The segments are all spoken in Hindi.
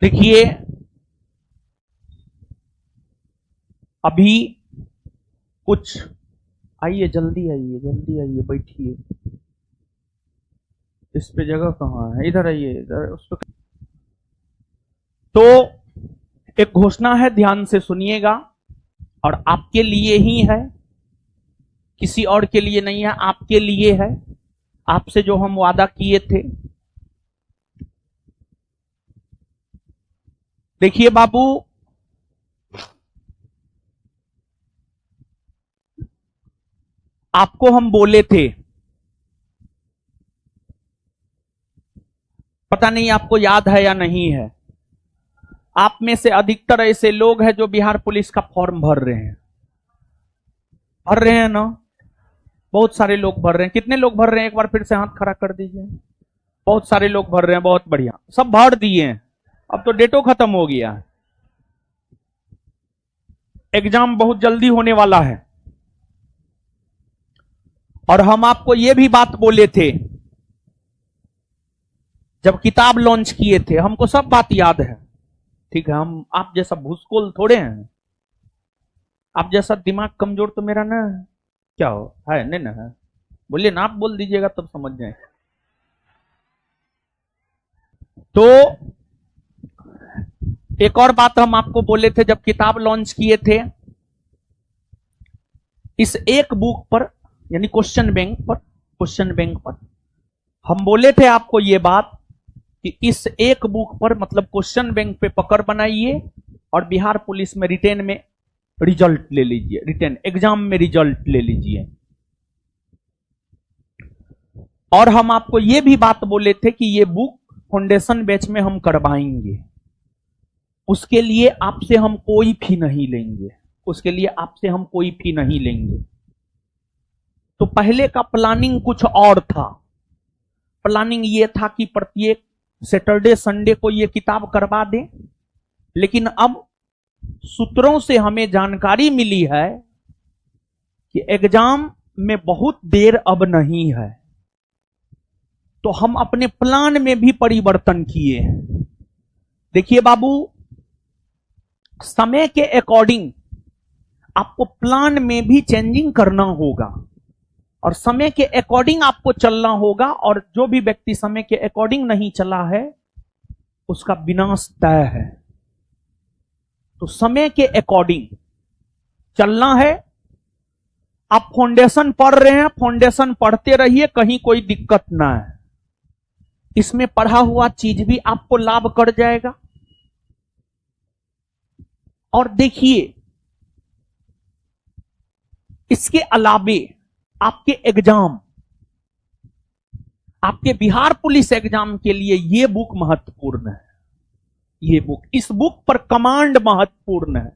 देखिए, अभी कुछ आइए, जल्दी आइए, जल्दी आइए, बैठिए। इस पे जगह कहाँ है? इधर आइए, इधर उस पे। तो एक घोषणा है, ध्यान से सुनिएगा, और आपके लिए ही है, किसी और के लिए नहीं है, आपके लिए है। आपसे जो हम वादा किए थे। देखिए बाबू, आपको हम बोले थे, पता नहीं आपको याद है या नहीं है। आप में से अधिकतर ऐसे लोग हैं जो बिहार पुलिस का फॉर्म भर रहे हैं ना। बहुत सारे लोग भर रहे हैं। कितने लोग भर रहे हैं? एक बार फिर से हाथ खड़ा कर दीजिए। बहुत सारे लोग भर रहे हैं, बहुत बढ़िया, सब भर दिए हैं। अब तो डेटो खत्म हो गया। एग्जाम बहुत जल्दी होने वाला है, और हम आपको यह भी बात बोले थे जब किताब लॉन्च किए थे। हमको सब बात याद है, ठीक है। हम आप जैसा भूसकोल थोड़े हैं, आप जैसा दिमाग कमजोर तो मेरा ना क्या हो है, नहीं ना है। बोलिए ना, आप बोल दीजिएगा तब समझ जाए। तो एक और बात हम आपको बोले थे जब किताब लॉन्च किए थे, इस एक बुक पर, यानी क्वेश्चन बैंक पर हम बोले थे आपको ये बात कि इस एक बुक पर, मतलब क्वेश्चन बैंक पे पकड़ बनाइए और बिहार पुलिस में रिटेन में रिजल्ट ले लीजिए, रिटेन एग्जाम में रिजल्ट ले लीजिए। और हम आपको ये भी बात बोले थे कि ये बुक फाउंडेशन बैच में हम करवाएंगे, उसके लिए आपसे हम कोई फी नहीं लेंगे, उसके लिए आपसे हम कोई फी नहीं लेंगे। तो पहले का प्लानिंग कुछ और था। प्लानिंग ये था कि प्रत्येक सैटरडे संडे को ये किताब करवा दें, लेकिन अब सूत्रों से हमें जानकारी मिली है कि एग्जाम में बहुत देर अब नहीं है, तो हम अपने प्लान में भी परिवर्तन किए। देखिए बाबू, समय के अकॉर्डिंग आपको प्लान में भी चेंजिंग करना होगा, और समय के अकॉर्डिंग आपको चलना होगा। और जो भी व्यक्ति समय के अकॉर्डिंग नहीं चला है, उसका विनाश तय है। तो समय के अकॉर्डिंग चलना है। आप फाउंडेशन पढ़ रहे हैं, फाउंडेशन पढ़ते रहिए, कहीं कोई दिक्कत ना है। इसमें पढ़ा हुआ चीज भी आपको लाभ कर जाएगा। और देखिए, इसके अलावे आपके एग्जाम, आपके बिहार पुलिस एग्जाम के लिए यह बुक महत्वपूर्ण है। ये बुक, इस बुक पर कमांड महत्वपूर्ण है।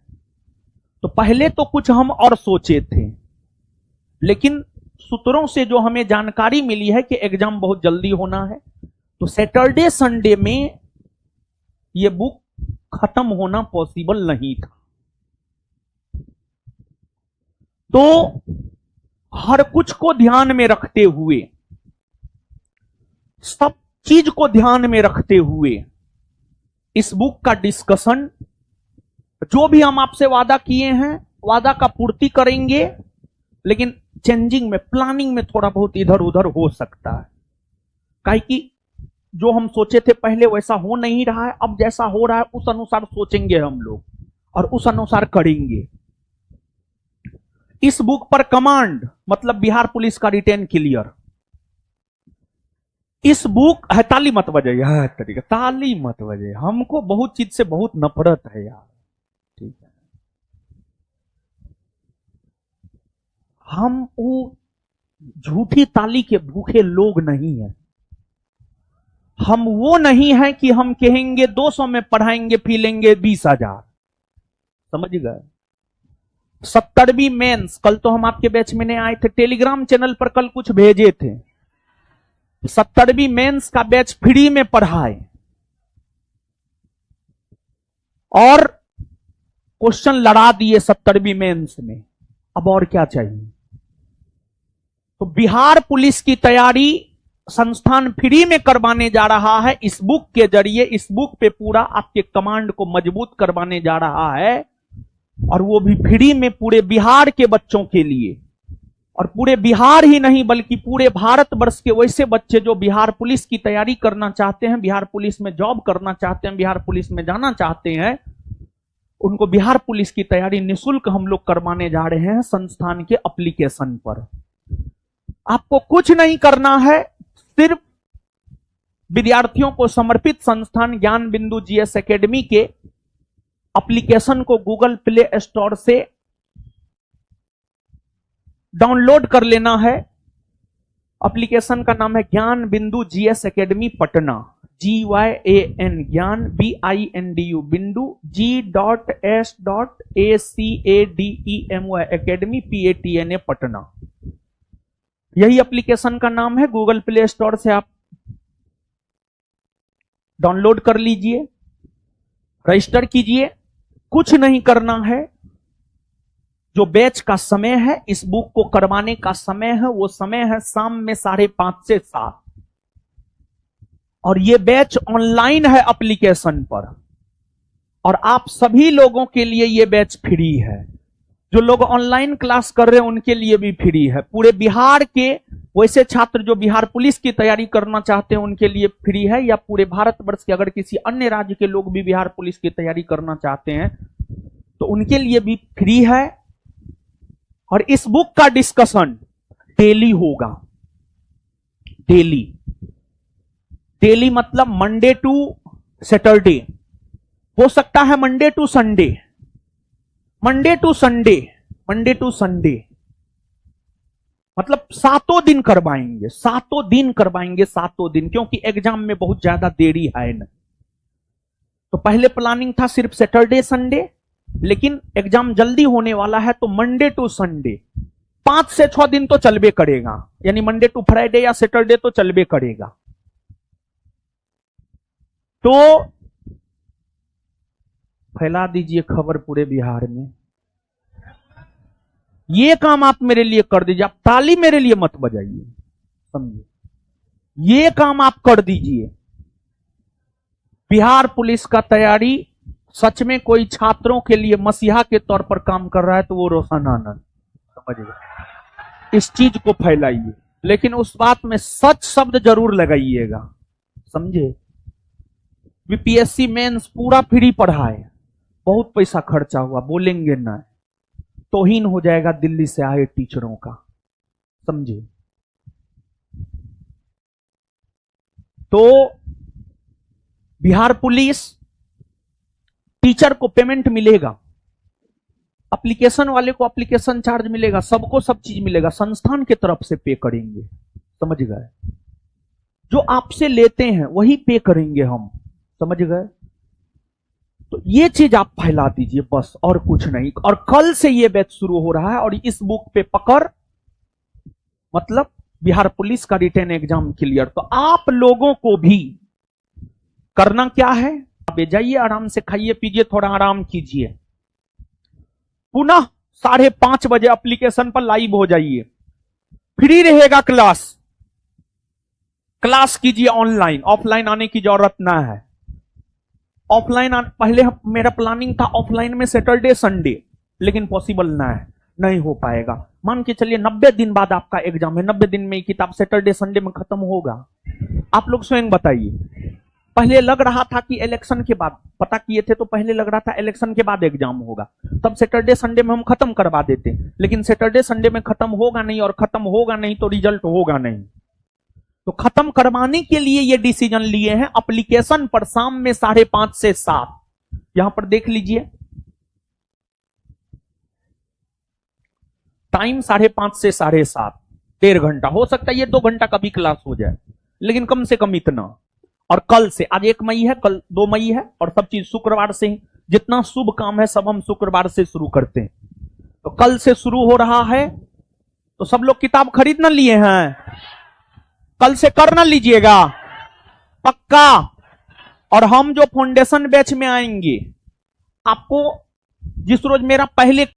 तो पहले तो कुछ हम और सोचे थे, लेकिन सूत्रों से जो हमें जानकारी मिली है कि एग्जाम बहुत जल्दी होना है, तो सैटरडे संडे में यह बुक खत्म होना पॉसिबल नहीं था। तो हर कुछ को ध्यान में रखते हुए, सब चीज को ध्यान में रखते हुए इस बुक का डिस्कशन, जो भी हम आपसे वादा किए हैं, वादा का पूर्ति करेंगे, लेकिन चेंजिंग में, प्लानिंग में थोड़ा बहुत इधर उधर हो सकता है। काहे कि जो हम सोचे थे पहले वैसा हो नहीं रहा है। अब जैसा हो रहा है उस अनुसार सोचेंगे हम लोग और उस अनुसार करेंगे। इस बुक पर कमांड मतलब बिहार पुलिस का रिटेन क्लियर। इस बुक है, ताली मत बजाइए, है तरीका, ताली मत बजाइए, हमको बहुत चीज से बहुत नफरत है यार, ठीक है। हम वो झूठी ताली के भूखे लोग नहीं हैं। हम वो नहीं है कि हम कहेंगे 200 में पढ़ाएंगे फी लेंगे 20,000, समझ गए। 70वीं मेंस, कल तो हम आपके बैच में नहीं आए थे, टेलीग्राम चैनल पर कल कुछ भेजे थे। 70वीं मेंस का बैच फ्री में पढ़ाए और क्वेश्चन लड़ा दिए 70वीं मेंस में। अब और क्या चाहिए? तो बिहार पुलिस की तैयारी संस्थान फ्री में करवाने जा रहा है इस बुक के जरिए। इस बुक पे पूरा आपके कमांड को मजबूत करवाने जा रहा है, और वो भी फ्री में पूरे बिहार के बच्चों के लिए। और पूरे बिहार ही नहीं बल्कि पूरे भारतवर्ष के वैसे बच्चे जो बिहार पुलिस की तैयारी करना चाहते हैं, बिहार पुलिस में जॉब करना चाहते हैं, बिहार पुलिस में जाना चाहते हैं, उनको बिहार पुलिस की तैयारी निःशुल्क हम लोग करवाने जा रहे हैं संस्थान के एप्लीकेशन पर। आपको कुछ नहीं करना है, सिर्फ विद्यार्थियों को समर्पित संस्थान ज्ञान बिंदु जीएस एकेडमी के एप्लीकेशन को गूगल प्ले स्टोर से डाउनलोड कर लेना है। एप्लीकेशन का नाम है ज्ञान बिंदु जीएस एकेडमी पटना, GYAN ज्ञान BINDU बिंदु G.S.ACADEMY एकेडमी PATNA पटना, यही एप्लीकेशन का नाम है। गूगल प्ले स्टोर से आप डाउनलोड कर लीजिए, रजिस्टर कीजिए। कुछ नहीं करना है। जो बैच का समय है, इस बुक को करवाने का समय है, वो समय है शाम में 5:30 से 7, और ये बैच ऑनलाइन है एप्लीकेशन पर। और आप सभी लोगों के लिए ये बैच फ्री है। जो लोग ऑनलाइन क्लास कर रहे हैं उनके लिए भी फ्री है। पूरे बिहार के वैसे छात्र जो बिहार पुलिस की तैयारी करना चाहते हैं उनके लिए फ्री है, या पूरे भारतवर्ष के अगर किसी अन्य राज्य के लोग भी बिहार पुलिस की तैयारी करना चाहते हैं तो उनके लिए भी फ्री है। और इस बुक का डिस्कशन डेली होगा। डेली, डेली मतलब मंडे टू सैटरडे, हो सकता है Monday to Sunday, Monday to Sunday, Monday to Sunday, मतलब 7 दिन करवाएंगे, 7 दिन करवाएंगे, 7 दिन, क्योंकि एग्जाम में बहुत ज्यादा देरी है ना। तो पहले प्लानिंग था सिर्फ सैटरडे संडे, लेकिन एग्जाम जल्दी होने वाला है तो मंडे टू संडे 5 से 6 दिन तो चलबे करेगा, यानी मंडे टू फ्राइडे या सैटरडे तो चलबे करेगा। तो फैला दीजिए खबर पूरे बिहार में। ये काम आप मेरे लिए कर दीजिए। आप ताली मेरे लिए मत बजाइए, समझिए, ये काम आप कर दीजिए। बिहार पुलिस का तैयारी सच में कोई छात्रों के लिए मसीहा के तौर पर काम कर रहा है तो वो रोशन आनंद, समझिए, इस चीज को फैलाइए, लेकिन उस बात में सच शब्द जरूर लगाइएगा, समझे। बीपीएससी मेंस पूरा फ्री पढ़ाए, बहुत पैसा खर्चा हुआ, बोलेंगे ना, तौहीन हो जाएगा दिल्ली से आए टीचरों का, समझे। तो बिहार पुलिस टीचर को पेमेंट मिलेगा, एप्लीकेशन वाले को एप्लीकेशन चार्ज मिलेगा, सबको सब चीज मिलेगा, संस्थान की तरफ से पे करेंगे, समझ गए। जो आपसे लेते हैं वही पे करेंगे हम, समझ गए। तो ये चीज आप फैला दीजिए बस, और कुछ नहीं। और कल से ये बैच शुरू हो रहा है, और इस बुक पे पकड़ मतलब बिहार पुलिस का रिटन एग्जाम क्लियर। तो आप लोगों को भी करना क्या है, आप जाइए, आराम से खाइए पीजिए, थोड़ा आराम कीजिए, पुनः 5:30 बजे एप्लीकेशन पर लाइव हो जाइए। फ्री रहेगा क्लास, क्लास कीजिए ऑनलाइन, ऑफलाइन आने की जरूरत ना है। ऑफलाइन पहले मेरा प्लानिंग था ऑफलाइन में सैटरडे संडे, लेकिन पॉसिबल ना है, नहीं हो पाएगा। मान के चलिए 90 दिन बाद आपका एग्जाम है, 90 दिन में किताब सैटरडे संडे में खत्म होगा। आप लोग स्वयं बताइए। पहले लग रहा था कि इलेक्शन के बाद, पता किए थे तो पहले लग रहा था इलेक्शन के बाद एग्जाम होगा, तब सैटरडे संडे में हम खत्म करवा देते, लेकिन सैटरडे संडे में खत्म होगा नहीं, और खत्म होगा नहीं तो रिजल्ट होगा नहीं। तो खत्म करवाने के लिए ये डिसीजन लिए हैं। एप्लीकेशन पर शाम में 5:30 से 7, यहां पर देख लीजिए टाइम, 5:30 से 7:30, 1.5 घंटा। हो सकता है ये 2 घंटा का भी क्लास हो जाए, लेकिन कम से कम इतना। और कल से, आज 1 मई है, कल 2 मई है, और सब चीज शुक्रवार से ही, जितना शुभ काम है सब हम शुक्रवार से शुरू करते हैं। तो कल से शुरू हो रहा है, तो सब लोग किताब खरीद ना लिए हैं, कल से कर ना लीजिएगा पक्का। और हम जो फाउंडेशन बैच में आएंगे, आपको जिस रोज मेरा पहले